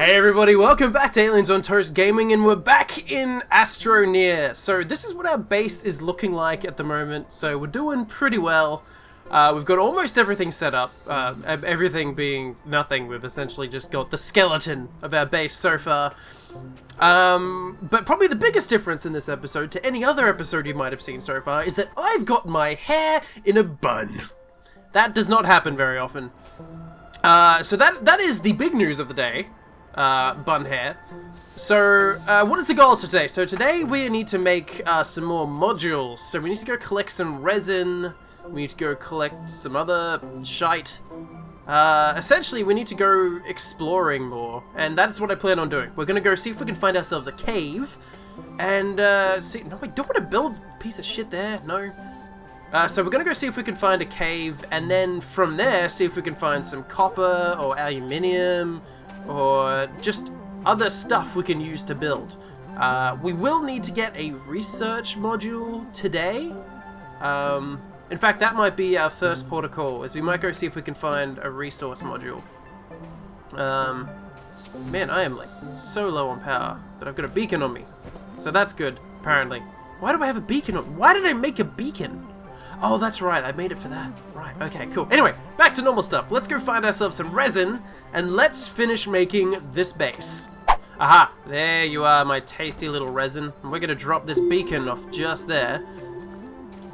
Hey everybody, welcome back to Aliens on Toast Gaming, and we're back in ASTRONEER. So this is what our base is looking like at the moment, so we're doing pretty well. We've got almost everything set up, everything being nothing. We've essentially just got the skeleton of our base so far. But probably the biggest difference in this episode to any other episode you might have seen so far is that I've got my hair in a bun. That does not happen very often. So that is the big news of the day. Bun hair. So, what is the goal for today? So today we need to make some more modules. So we need to go collect some resin. We need to go collect some other shite. Essentially, we need to go exploring more, and that's what I plan on doing. We're gonna go see if we can find ourselves a cave, and see. No, I don't want to build a piece of shit there. No. So we're gonna go see if we can find a cave, and then from there, see if we can find some copper or aluminium, or just other stuff we can use to build. We will need to get a research module today. In fact, that might be our first port of call, is we might go see if we can find a resource module. Man, I am like so low on power, but I've got a beacon on me. So that's good, apparently. Why do I have a beacon on? Why did I make a beacon? Oh, that's right, I made it for that. Right, okay, cool. Anyway, back to normal stuff. Let's go find ourselves some resin, and let's finish making this base. Aha, there you are, my tasty little resin. And we're gonna drop this beacon off just there.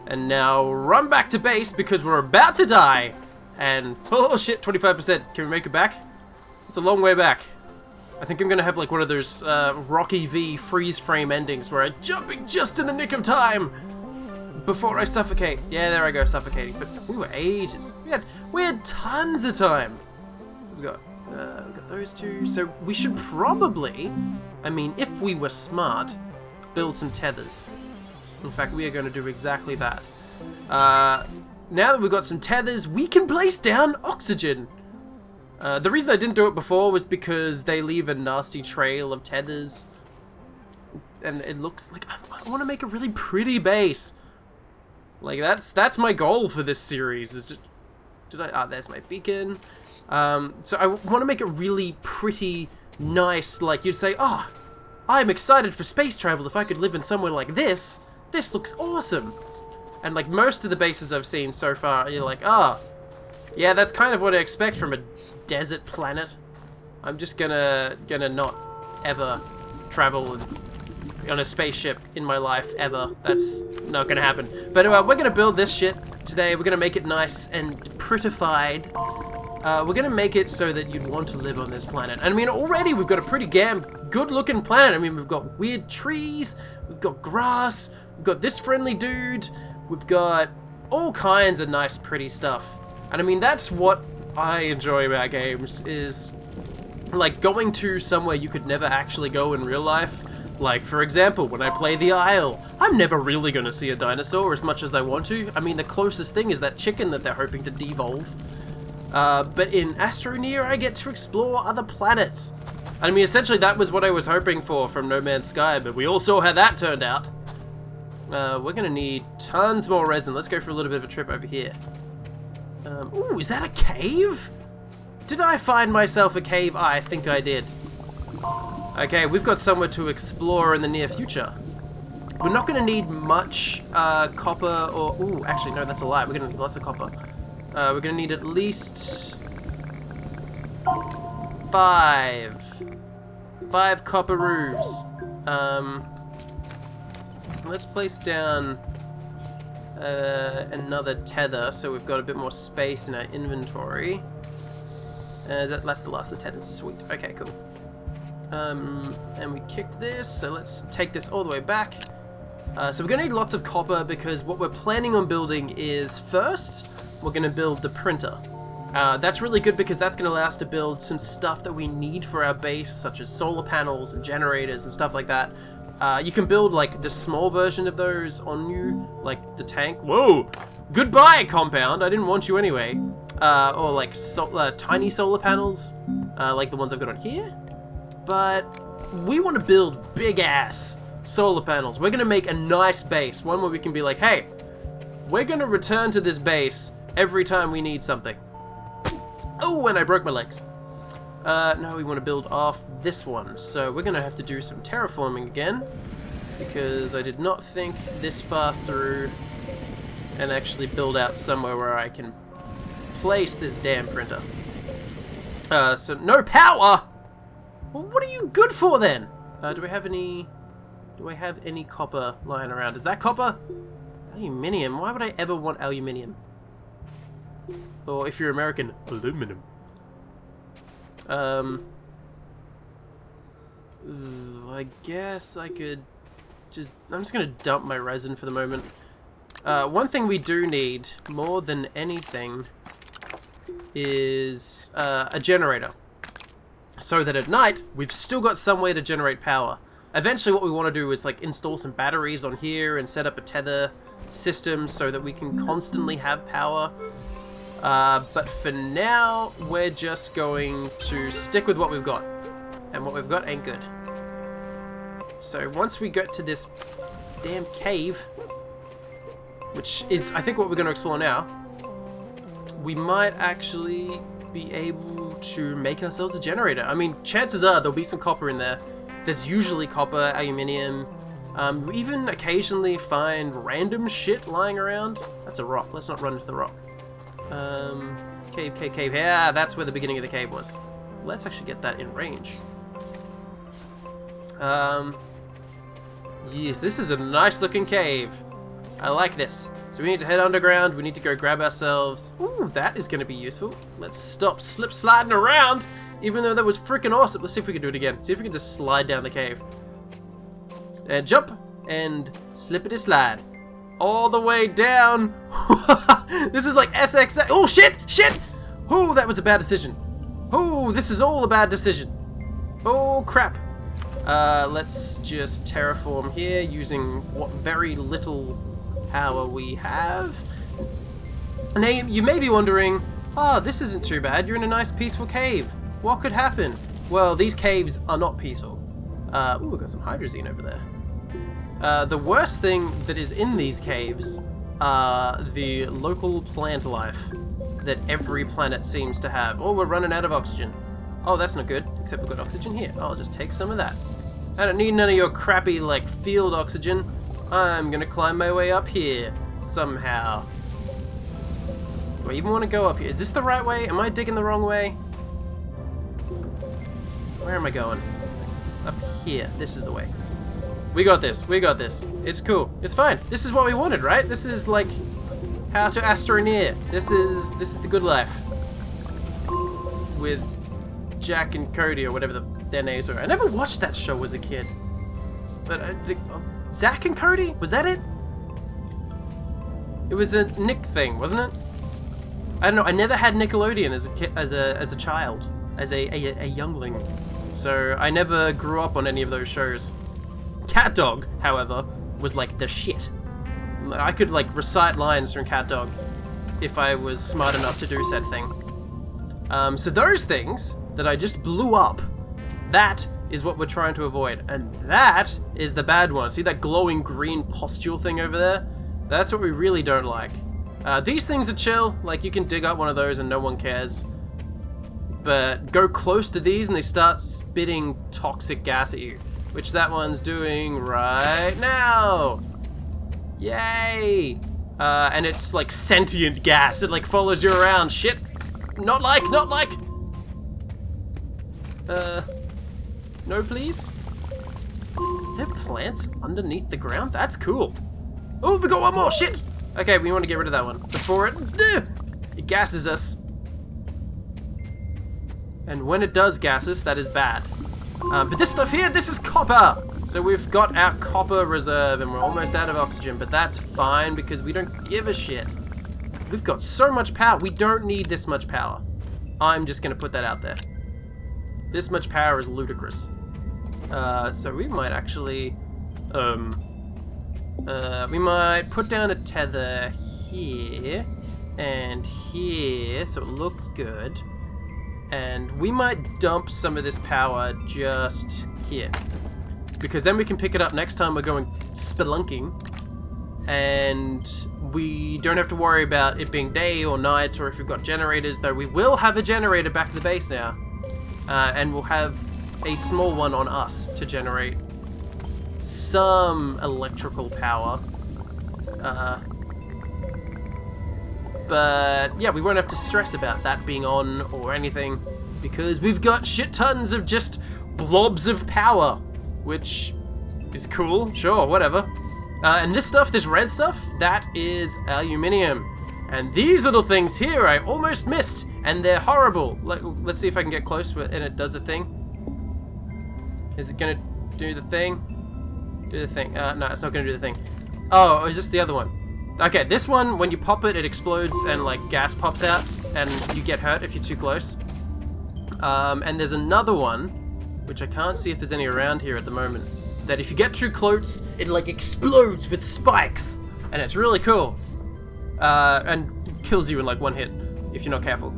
And now run back to base, because we're about to die. And, oh shit, 25%. Can we make it back? It's a long way back. I think I'm gonna have like one of those Rocky V freeze frame endings where I'm jumping just in the nick of time before I suffocate. Yeah, there I go, suffocating. But we were ages. We had tons of time. We got those two. So we should probably, I mean, if we were smart, build some tethers. In fact, we are going to do exactly that. Now that we've got some tethers, we can place down oxygen. The reason I didn't do it before was because they leave a nasty trail of tethers. And it looks like I want to make a really pretty base. Like, that's my goal for this series. Is just, there's my beacon. So I want to make it really pretty, nice. Like, you'd say, oh, I'm excited for space travel. If I could live in somewhere like this, this looks awesome. And like most of the bases I've seen so far, you're like, oh, yeah, that's kind of what I expect from a desert planet. I'm just gonna not ever travel on a spaceship in my life ever. That's not gonna happen. But we're gonna build this shit today. We're gonna make it nice and prettified. We're gonna make it so that you'd want to live on this planet. And I mean, already we've got a pretty damn good looking planet. I mean, we've got weird trees, we've got grass, we've got this friendly dude, we've got all kinds of nice pretty stuff. And I mean, that's what I enjoy about games, is like going to somewhere you could never actually go in real life. Like, for example, when I play The Isle, I'm never really going to see a dinosaur as much as I want to. I mean, the closest thing is that chicken that they're hoping to devolve. But in ASTRONEER, I get to explore other planets. I mean, essentially, that was what I was hoping for from No Man's Sky, but we all saw how that turned out. We're going to need tons more resin. Let's go for a little bit of a trip over here. Ooh, is that a cave? Did I find myself a cave? I think I did. Okay, we've got somewhere to explore in the near future. We're not going to need much copper or... Ooh, actually, no, that's a lie. We're going to need lots of copper. We're going to need at least 5 copperoos. Let's place down another tether so we've got a bit more space in our inventory. That's the last of the tethers. Sweet. Okay, cool. And we kicked this, so let's take this all the way back. So we're going to need lots of copper, because what we're planning on building is, first, we're going to build the printer. That's really good because that's going to allow us to build some stuff that we need for our base, such as solar panels and generators and stuff like that. You can build like the small version of those on you, like the tank. Whoa! Goodbye, compound! I didn't want you anyway. Or like tiny solar panels, like the ones I've got on here. But we want to build big-ass solar panels. We're going to make a nice base, one where we can be like, hey, we're going to return to this base every time we need something. Oh, and I broke my legs. No, we want to build off this one. So we're going to have to do some terraforming again. Because I did not think this far through and actually build out somewhere where I can place this damn printer. So no power! Well, what are you good for then? Do I have any copper lying around? Is that copper? Aluminium? Why would I ever want aluminium? Or if you're American, aluminum. I guess I could I'm just gonna dump my resin for the moment. One thing we do need more than anything is a generator, so that at night we've still got some way to generate power. Eventually what we want to do is like install some batteries on here and set up a tether system so that we can constantly have power. But for now we're just going to stick with what we've got, and what we've got ain't good. So once we get to this damn cave, which is I think what we're going to explore now, we might actually be able to make ourselves a generator. I mean, chances are there'll be some copper in there. There's usually copper, aluminium. We even occasionally find random shit lying around. That's a rock. Let's not run into the rock. Cave. Yeah, that's where the beginning of the cave was. Let's actually get that in range. Yes, this is a nice looking cave. I like this. So we need to head underground. We need to go grab ourselves. Ooh, that is going to be useful. Let's stop slip sliding around, even though that was freaking awesome. Let's see if we can do it again. See if we can just slide down the cave. And jump and slippity slide all the way down. This is like SX. Oh shit! Oh, that was a bad decision. Oh, this is all a bad decision. Oh crap. Let's just terraform here using what very little power we have. Now you may be wondering, this isn't too bad. You're in a nice peaceful cave. What could happen? Well, these caves are not peaceful. Ooh, we've got some hydrazine over there. The worst thing that is in these caves are the local plant life that every planet seems to have. Oh, we're running out of oxygen. Oh, that's not good, except we've got oxygen here. I'll just take some of that. I don't need none of your crappy, like, field oxygen. I'm gonna climb my way up here, somehow. Do I even want to go up here? Is this the right way? Am I digging the wrong way? Where am I going? Up here. This is the way. We got this. It's cool. It's fine. This is what we wanted, right? This is, like, how to ASTRONEER. This is the good life. With Jack and Cody, or whatever their names were. I never watched that show as a kid. But Zack and Cody? Was that it? It was a Nick thing, wasn't it? I don't know. I never had Nickelodeon as a kid, as a child, as a youngling. So I never grew up on any of those shows. Cat Dog, however, was like the shit. I could like recite lines from Cat Dog if I was smart enough to do said thing. So those things that I just blew up, that is what we're trying to avoid. And that is the bad one. See that glowing green pustule thing over there? That's what we really don't like. These things are chill. Like, you can dig up one of those and no one cares. But go close to these and they start spitting toxic gas at you. Which that one's doing right now. Yay! And it's like sentient gas. It like follows you around. Shit. Not like. No, please. There are plants underneath the ground? That's cool. Oh, we got one more. Shit. Okay, we want to get rid of that one before it gasses us. And when it does gas us, that is bad. But this stuff here, this is copper. So we've got our copper reserve and we're almost out of oxygen, but that's fine because we don't give a shit. We've got so much power. We don't need this much power. I'm just going to put that out there. This much power is ludicrous. So we might actually, we might put down a tether here and here so it looks good. And we might dump some of this power just here. Because then we can pick it up next time we're going spelunking. And we don't have to worry about it being day or night or if we've got generators, though we will have a generator back at the base now. and we'll have a small one on us to generate some electrical power. But yeah, we won't have to stress about that being on or anything, because we've got shit tons of just blobs of power, which is cool, sure, whatever. And this stuff, this red stuff, that is aluminium. And these little things here I almost missed, and they're horrible. Let's see if I can get close and it does a thing. Is it gonna do the thing? Do the thing. No, it's not gonna do the thing. Oh, is this the other one? Okay, this one, when you pop it, it explodes and like gas pops out, and you get hurt if you're too close. And there's another one, which I can't see if there's any around here at the moment, that if you get too close, it like explodes with spikes, and it's really cool. And kills you in like one hit, if you're not careful.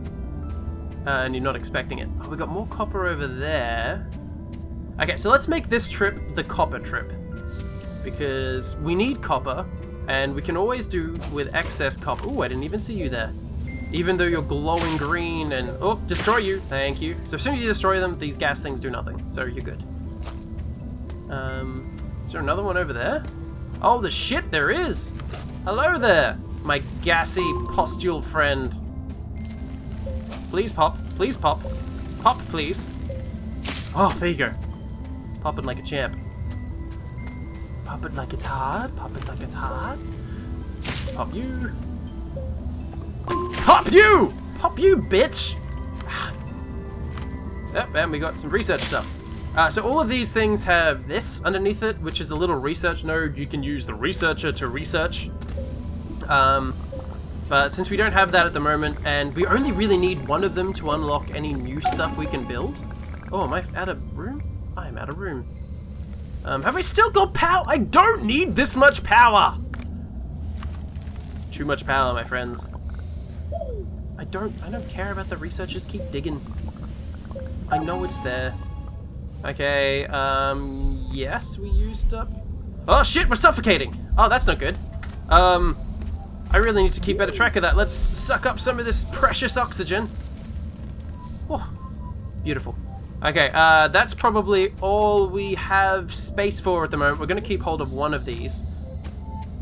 And you're not expecting it. Oh, we got more copper over there. Okay, so let's make this trip the copper trip, because we need copper, and we can always do with excess copper. Ooh, I didn't even see you there. Even though you're glowing green and... Oh, destroy you. Thank you. So as soon as you destroy them, these gas things do nothing. So you're good. Is there another one over there? Oh, the shit, there is. Hello there, my gassy postule friend. Please pop. Please pop. Pop, please. Oh, there you go. Pop it like a champ. Pop it like it's hard. Pop it like it's hard. Pop you. Pop you! Pop you, bitch! Yep, and we got some research stuff. So all of these things have this underneath it, which is a little research node. You can use the researcher to research. But since we don't have that at the moment, and we only really need one of them to unlock any new stuff we can build. Oh, am I out of room? I am out of room. Have we still got power? I don't need this much power! Too much power, my friends. I don't care about the researchers. Keep digging. I know it's there. Okay, yes, we used up... Oh shit, we're suffocating! Oh, that's not good. I really need to keep better track of that. Let's suck up some of this precious oxygen. Oh, beautiful. Okay, that's probably all we have space for at the moment. We're gonna keep hold of one of these.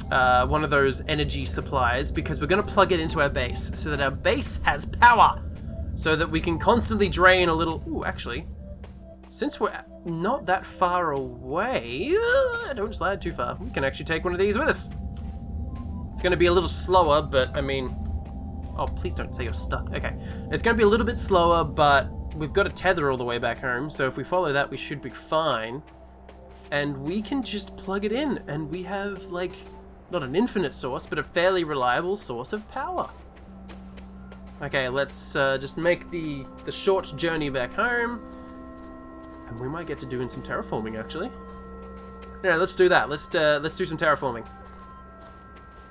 One of those energy supplies, because we're going to plug it into our base so that our base has power, so that we can constantly drain a little... Ooh, actually, since we're not that far away, don't slide too far, we can actually take one of these with us. It's going to be a little slower, but I mean... Oh, please don't say you're stuck. Okay, it's going to be a little bit slower, but we've got a tether all the way back home, so if we follow that, we should be fine. And we can just plug it in, and we have, like... Not an infinite source, but a fairly reliable source of power. Okay, let's just make the short journey back home. And we might get to doing some terraforming, actually. Yeah, let's do that. Let's do some terraforming.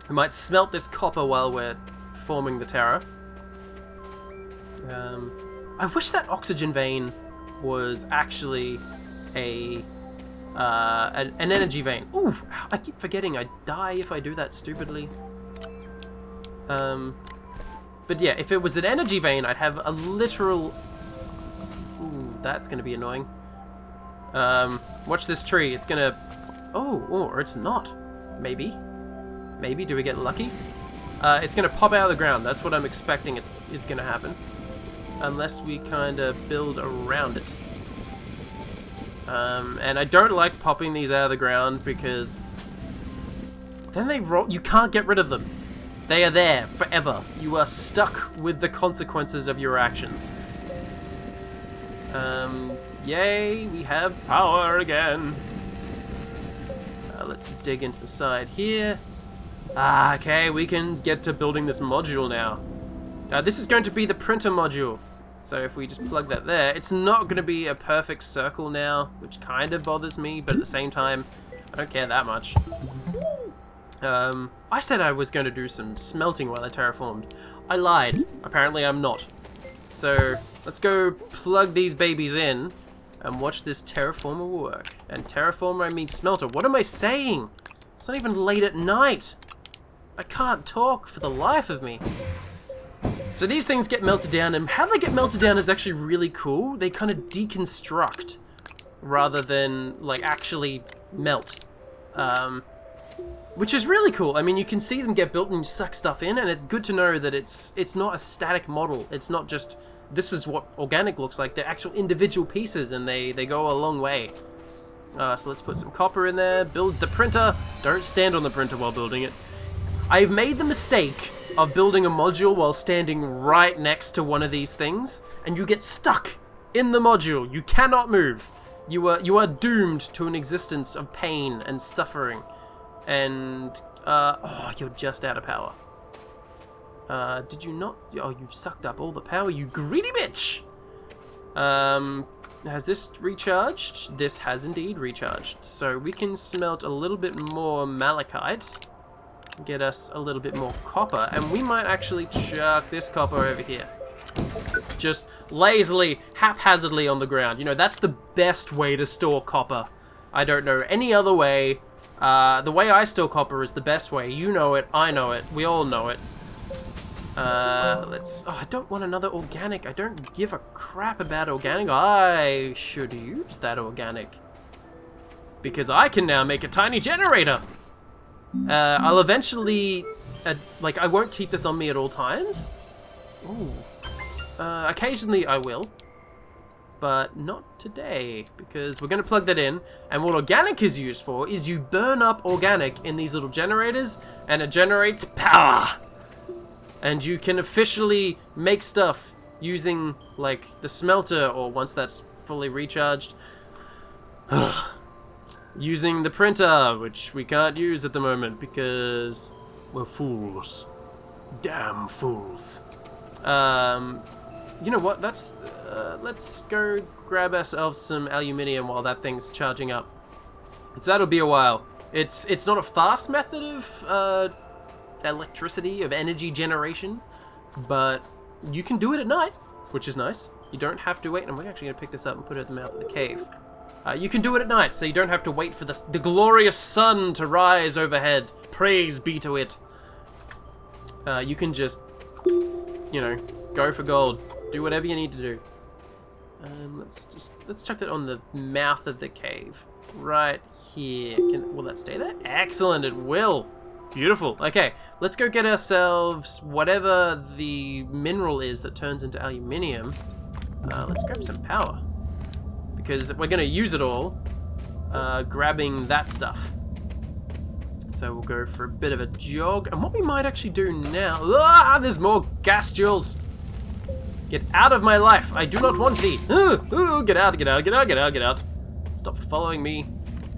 We might smelt this copper while we're forming the terra. I wish that oxygen vein was actually an energy vein. Ooh, I keep forgetting I die if I do that stupidly. But yeah, if it was an energy vein, I'd have a literal... Ooh, that's gonna be annoying. Watch this tree, it's gonna... Oh, or it's not. Maybe. Maybe, do we get lucky? It's gonna pop out of the ground, that's what I'm expecting is gonna happen. Unless we kinda build around it. And I don't like popping these out of the ground because then they roll. You can't get rid of them. They are there forever. You are stuck with the consequences of your actions. Yay, we have power again. Let's dig into the side here. Okay, we can get to building this module now. This is going to be the printer module. So if we just plug that there, it's not going to be a perfect circle now, which kind of bothers me, but at the same time, I don't care that much. I said I was going to do some smelting while I terraformed. I lied. Apparently I'm not. So let's go plug these babies in and watch this terraformer work. And terraformer, I mean smelter. What am I saying? It's not even late at night. I can't talk for the life of me. So these things get melted down, and how they get melted down is actually really cool. They kind of deconstruct rather than like actually melt, which is really cool. I mean, you can see them get built and you suck stuff in, and it's good to know that it's not a static model. It's not just this is what organic looks like. They're actual individual pieces, and they go a long way. So let's put some copper in there. Build the printer. Don't stand on the printer while building it. I've made the mistake of building a module while standing right next to one of these things, and you get stuck in the module. You cannot move. You are doomed to an existence of pain and suffering. And oh, you're just out of power. Did you not? Oh, you've sucked up all the power, you greedy bitch. Has this recharged? This has indeed recharged. So we can smelt a little bit more malachite. Get us a little bit more copper, and we might actually chuck this copper over here. Just lazily, haphazardly on the ground. You know, that's the best way to store copper. I don't know any other way. The way I store copper is the best way. You know it, I know it, we all know it. Oh, I don't want another organic. I don't give a crap about organic. I should use that organic, because I can now make a tiny generator. I'll eventually, like, I won't keep this on me at all times. Ooh. Occasionally I will, but not today, because we're going to plug that in, and what organic is used for is you burn up organic in these little generators, and it generates power! And you can officially make stuff using, like, the smelter, or once that's fully recharged, using the printer, which we can't use at the moment because we're fools. Damn fools. You know what? Let's go grab ourselves some aluminium while that thing's charging up. So that'll be a while. It's not a fast method of electricity, of energy generation, but you can do it at night, which is nice. You don't have to wait, and we're actually going to pick this up and put it at the mouth of the cave. You can do it at night, so you don't have to wait for the glorious sun to rise overhead. Praise be to it. You can just, you know, go for gold. Do whatever you need to do. Let's chuck that on the mouth of the cave. Right here. Will that stay there? Excellent, it will. Beautiful. Okay, let's go get ourselves whatever the mineral is that turns into aluminium. Let's grab some power, because we're going to use it all grabbing that stuff. So we'll go for a bit of a jog. And what we might actually do now... Ah, there's more gas jewels! Get out of my life! I do not want thee! Ooh, get out, get out, get out, get out, get out! Stop following me.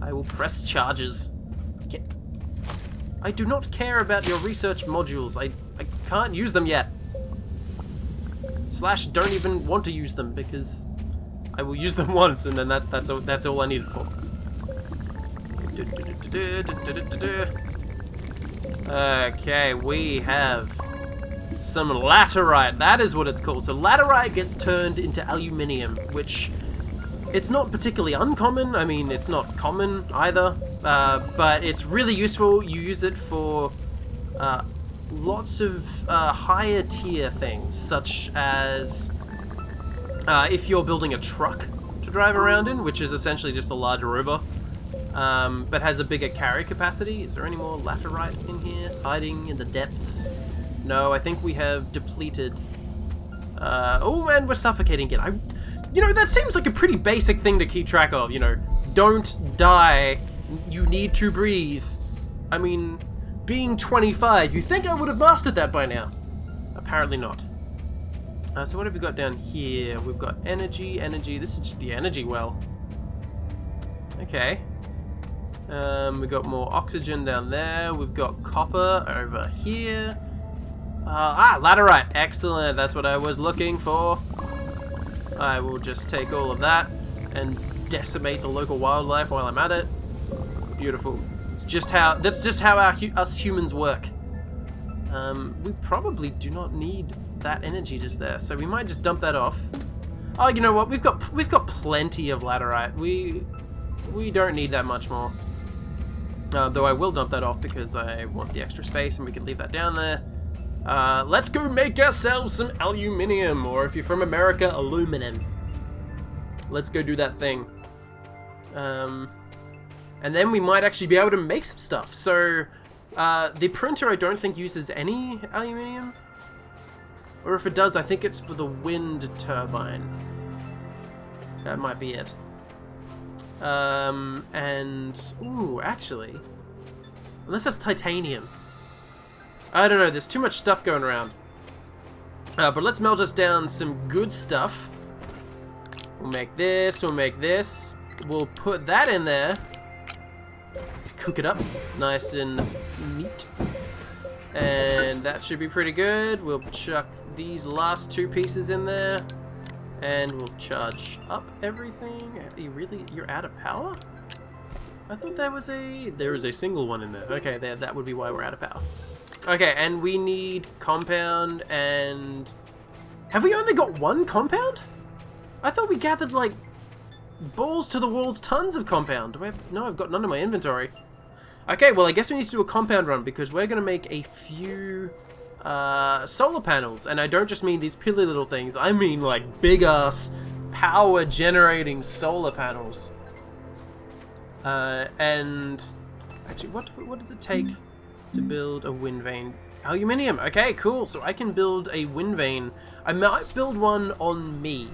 I will press charges. I do not care about your research modules. I can't use them yet. / don't even want to use them, because I will use them once, and then that's all I need it for. Okay, we have some laterite. That is what it's called. So laterite gets turned into aluminium, which it's not particularly uncommon. I mean, it's not common either, but it's really useful. You use it for lots of higher tier things, such as if you're building a truck to drive around in, which is essentially just a large rover, but has a bigger carry capacity. Is there any more laterite in here, hiding in the depths? No, I think we have depleted. Oh man, we're suffocating again. You know, that seems like a pretty basic thing to keep track of, you know. Don't die. You need to breathe. I mean, being 25, you think I would have mastered that by now. Apparently not. So what have we got down here? We've got energy. This is just the energy well. Okay. We've got more oxygen down there. We've got copper over here. Laterite. Excellent. That's what I was looking for. I will just take all of that and decimate the local wildlife while I'm at it. Beautiful. That's just how us humans work. We probably do not need that energy just there, so we might just dump that off. Oh, you know what? We've got plenty of laterite. We don't need that much more. Though I will dump that off because I want the extra space, and we can leave that down there. Let's go make ourselves some aluminium, or if you're from America, aluminum. Let's go do that thing. And then we might actually be able to make some stuff. So, the printer I don't think uses any aluminium. Or if it does, I think it's for the wind turbine. That might be it. Ooh, actually, unless that's titanium. I don't know, there's too much stuff going around. But let's melt us down some good stuff. We'll make this, We'll put that in there. Cook it up nice and neat. And that should be pretty good. We'll chuck these last two pieces in there. And we'll charge up everything. You're out of power? I thought there was a single one in there. Okay, that would be why we're out of power. Okay, and we need compound and... Have we only got one compound? I thought we gathered, like, balls to the walls, tons of compound. No, I've got none in my inventory. Okay, well, I guess we need to do a compound run because we're going to make a few solar panels. And I don't just mean these piddly little things. I mean, like, big-ass power-generating solar panels. And... Actually, what does it take to build a wind vane? Aluminium. Okay, cool. So I can build a wind vane. I might build one on me.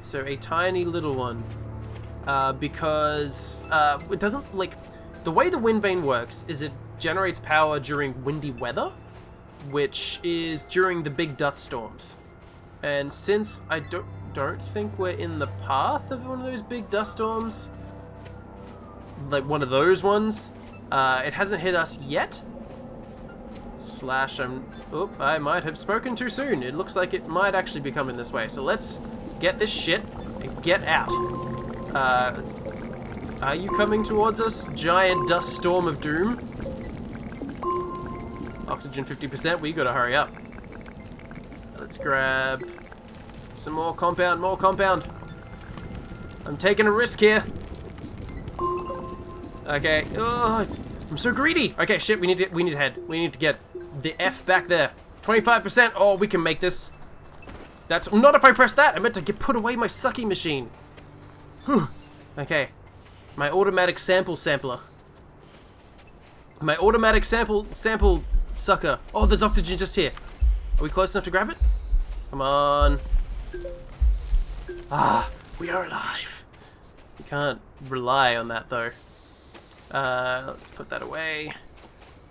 So a tiny little one. Because it doesn't, like... The way the wind vane works is it generates power during windy weather, which is during the big dust storms. And since I don't think we're in the path of one of those big dust storms, like one of those ones, it hasn't hit us yet. I might have spoken too soon. It looks like it might actually be coming this way. So let's get this shit and get out. Are you coming towards us? Giant dust storm of doom. Oxygen 50%, we gotta hurry up. Let's grab some more compound, I'm taking a risk here. Okay, oh, I'm so greedy. Okay, shit, we need to head. We need to get the F back there. 25%, oh, we can make this. That's, not if I press that, I meant to put away my sucking machine. Whew, okay. My automatic sampler. My automatic sample sucker. Oh, there's oxygen just here. Are we close enough to grab it? Come on. Ah, we are alive. We can't rely on that though. Let's put that away.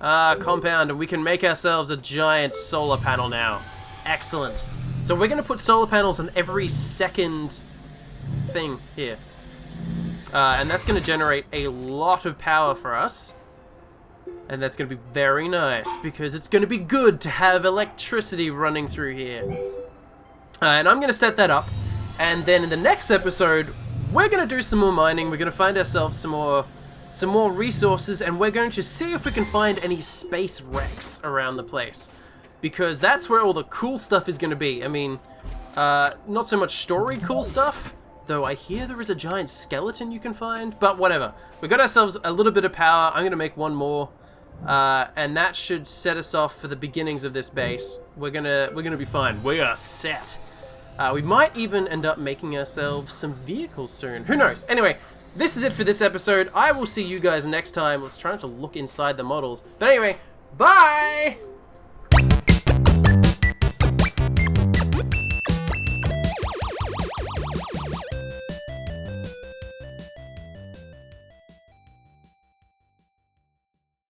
Compound, and we can make ourselves a giant solar panel now. Excellent. So we're gonna put solar panels on every second thing here. And that's going to generate a lot of power for us. And that's going to be very nice, because it's going to be good to have electricity running through here. And I'm going to set that up. And then in the next episode, we're going to do some more mining. We're going to find ourselves some more resources. And we're going to see if we can find any space wrecks around the place. Because that's where all the cool stuff is going to be. I mean, not so much story cool stuff. Though I hear there is a giant skeleton you can find, but whatever. We got ourselves a little bit of power. I'm gonna make one more, and that should set us off for the beginnings of this base. We're gonna be fine. We are set. We might even end up making ourselves some vehicles soon. Who knows? Anyway, this is it for this episode. I will see you guys next time. Let's try not to look inside the models. But anyway, bye.